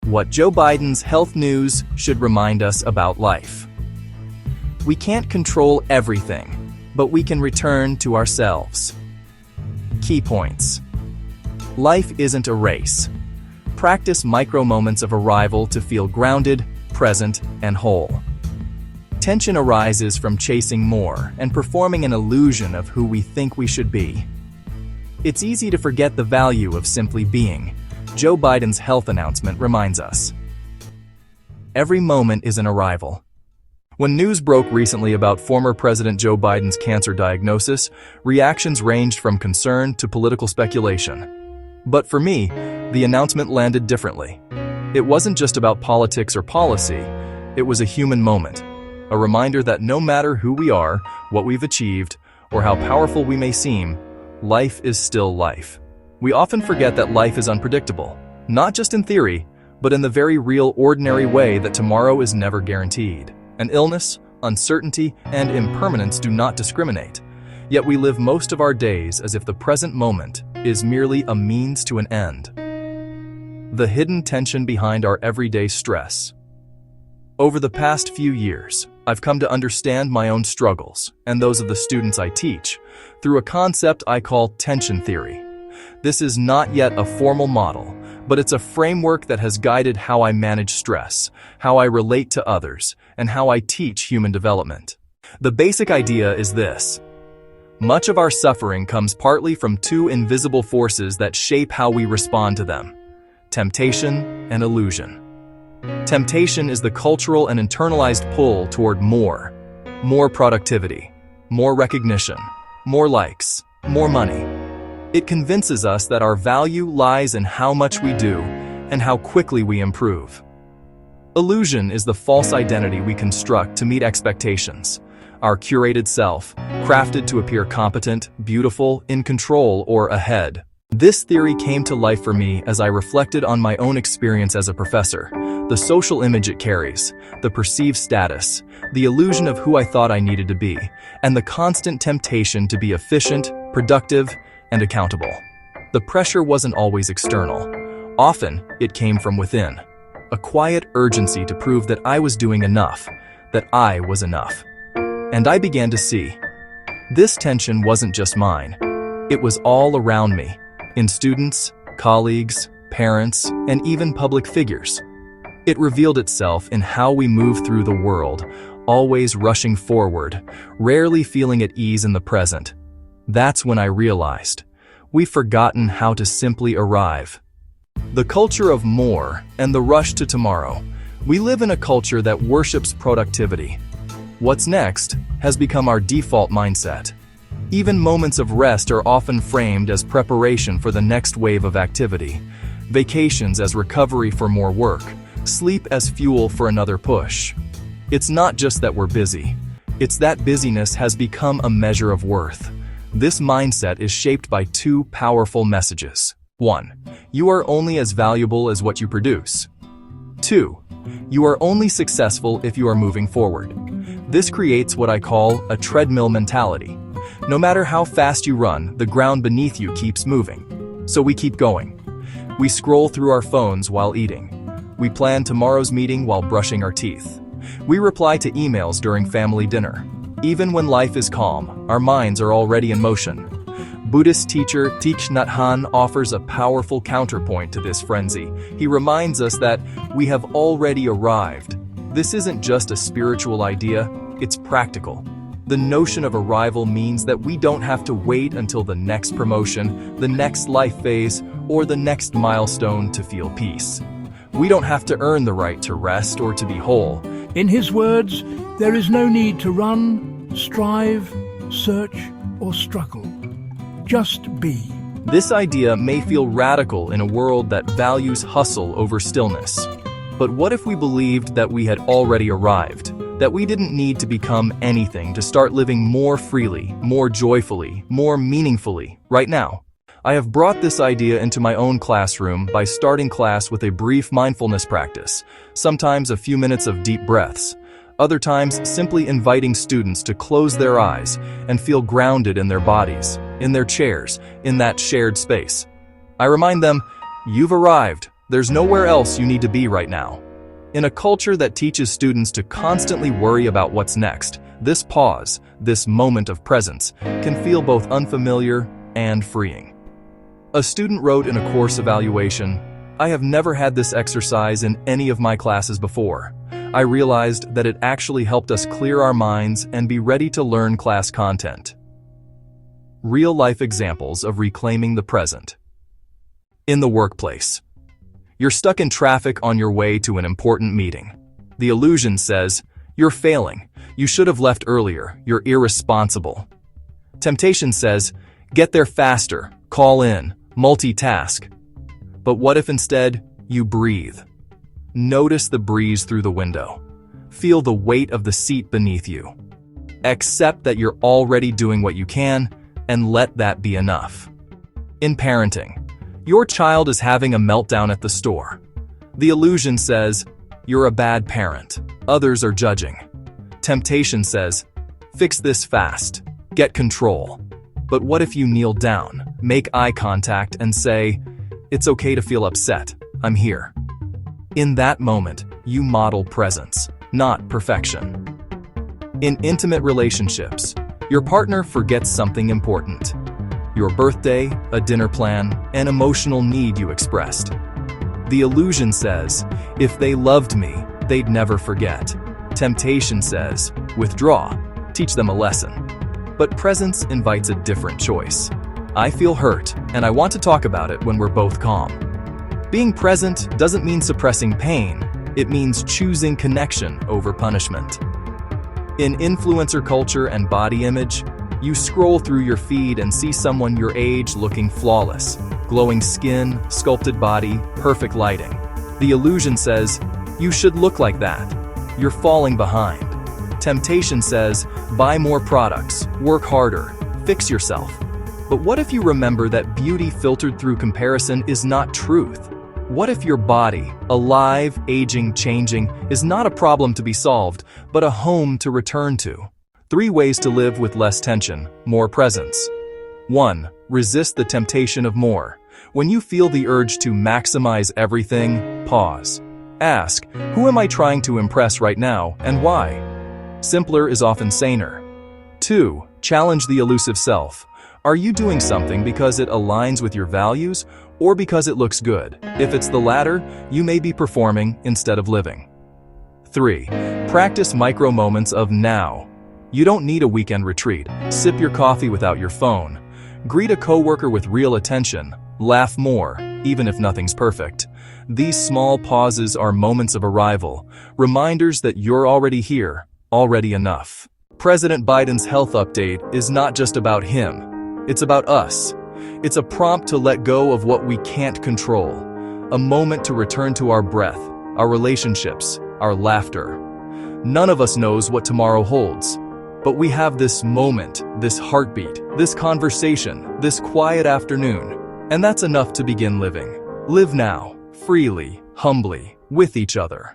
What Joe Biden's health news should remind us about life. We can't control everything, but we can return to ourselves. Key points. Life isn't a race. Practice micro moments of arrival to feel grounded, present, and whole. Tension arises from chasing more and performing an illusion of who we think we should be. It's easy to forget the value of simply being. Joe Biden's health announcement reminds us. Every moment is an arrival. When news broke recently about former President Joe Biden's cancer diagnosis, reactions ranged from concern to political speculation. But for me, the announcement landed differently. It wasn't just about politics or policy, it was a human moment. A reminder that no matter who we are, what we've achieved, or how powerful we may seem, life is still life. We often forget that life is unpredictable, not just in theory, but in the very real, ordinary way that tomorrow is never guaranteed. An illness, uncertainty, and impermanence do not discriminate. Yet we live most of our days as if the present moment is merely a means to an end. The hidden tension behind our everyday stress. Over the past few years, I've come to understand my own struggles and those of the students I teach through a concept I call tension theory. This is not yet a formal model, but it's a framework that has guided how I manage stress, how I relate to others, and how I teach human development. The basic idea is this. Much of our suffering comes partly from two invisible forces that shape how we respond to them: temptation and illusion. Temptation is the cultural and internalized pull toward more productivity, more recognition, more likes, more money. It convinces us that our value lies in how much we do and how quickly we improve. Illusion is the false identity we construct to meet expectations, our curated self, crafted to appear competent, beautiful, in control, or ahead. This theory came to life for me as I reflected on my own experience as a professor, the social image it carries, the perceived status, the illusion of who I thought I needed to be, and the constant temptation to be efficient, productive, and accountable. The pressure wasn't always external. Often, it came from within. A quiet urgency to prove that I was doing enough, that I was enough. And I began to see. This tension wasn't just mine. It was all around me, in students, colleagues, parents, and even public figures. It revealed itself in how we move through the world, always rushing forward, rarely feeling at ease in the present. That's when I realized, we've forgotten how to simply arrive. The culture of more and the rush to tomorrow. We live in a culture that worships productivity. What's next has become our default mindset. Even moments of rest are often framed as preparation for the next wave of activity. Vacations as recovery for more work. Sleep as fuel for another push. It's not just that we're busy. It's that busyness has become a measure of worth. This mindset is shaped by two powerful messages. 1. You are only as valuable as what you produce. 2. You are only successful if you are moving forward. This creates what I call a treadmill mentality. No matter how fast you run, the ground beneath you keeps moving. So we keep going. We scroll through our phones while eating. We plan tomorrow's meeting while brushing our teeth. We reply to emails during family dinner. Even when life is calm, our minds are already in motion. Buddhist teacher Thich Nhat Hanh offers a powerful counterpoint to this frenzy. He reminds us that we have already arrived. This isn't just a spiritual idea, it's practical. The notion of arrival means that we don't have to wait until the next promotion, the next life phase, or the next milestone to feel peace. We don't have to earn the right to rest or to be whole. In his words, there is no need to run, strive, search, or struggle. Just be. This idea may feel radical in a world that values hustle over stillness. But what if we believed that we had already arrived? That we didn't need to become anything to start living more freely, more joyfully, more meaningfully, right now? I have brought this idea into my own classroom by starting class with a brief mindfulness practice, sometimes a few minutes of deep breaths, other times simply inviting students to close their eyes and feel grounded in their bodies, in their chairs, in that shared space. I remind them, you've arrived, There's nowhere else you need to be right now. In a culture that teaches students to constantly worry about what's next, this pause, this moment of presence, can feel both unfamiliar and freeing. A student wrote in a course evaluation, "I have never had this exercise in any of my classes before. I realized that it actually helped us clear our minds and be ready to learn class content." Real-life examples of reclaiming the present. In the workplace. You're stuck in traffic on your way to an important meeting. The illusion says, "You're failing. You should have left earlier. You're irresponsible." Temptation says, "Get there faster. Call in. Multitask." But what if instead you breathe? Notice the breeze through the window. Feel the weight of the seat beneath you. Accept that you're already doing what you can, and let that be enough. In parenting, your child is having a meltdown at the store. The illusion says, "You're a bad parent. Others are judging." Temptation says, "Fix this fast. Get control." But what if you kneel down, make eye contact, and say, "It's okay to feel upset. I'm here." In that moment, you model presence, not perfection. In intimate relationships, your partner forgets something important. Your birthday, a dinner plan, an emotional need you expressed. The illusion says, "If they loved me, they'd never forget." Temptation says, "Withdraw. Teach them a lesson." But presence invites a different choice. I feel hurt, and I want to talk about it when we're both calm. Being present doesn't mean suppressing pain. It means choosing connection over punishment. In influencer culture and body image, you scroll through your feed and see someone your age looking flawless, glowing skin, sculpted body, perfect lighting. The illusion says, "You should look like that. You're falling behind." Temptation says, "Buy more products, work harder, fix yourself." But what if you remember that beauty filtered through comparison is not truth? What if your body, alive, aging, changing, is not a problem to be solved, but a home to return to? 3 ways to live with less tension, more presence. 1. Resist the temptation of more. When you feel the urge to maximize everything, pause. Ask, who am I trying to impress right now, and why? Simpler is often saner. 2. Challenge the elusive self. Are you doing something because it aligns with your values, or because it looks good? If it's the latter, you may be performing instead of living. 3. Practice micro moments of now. You don't need a weekend retreat. Sip your coffee without your phone. Greet a coworker with real attention. Laugh more, even if nothing's perfect. These small pauses are moments of arrival, reminders that you're already here, already enough. President Biden's health update is not just about him. It's about us. It's a prompt to let go of what we can't control. A moment to return to our breath, our relationships, our laughter. None of us knows what tomorrow holds. But we have this moment, this heartbeat, this conversation, this quiet afternoon. And that's enough to begin living. Live now, freely, humbly, with each other.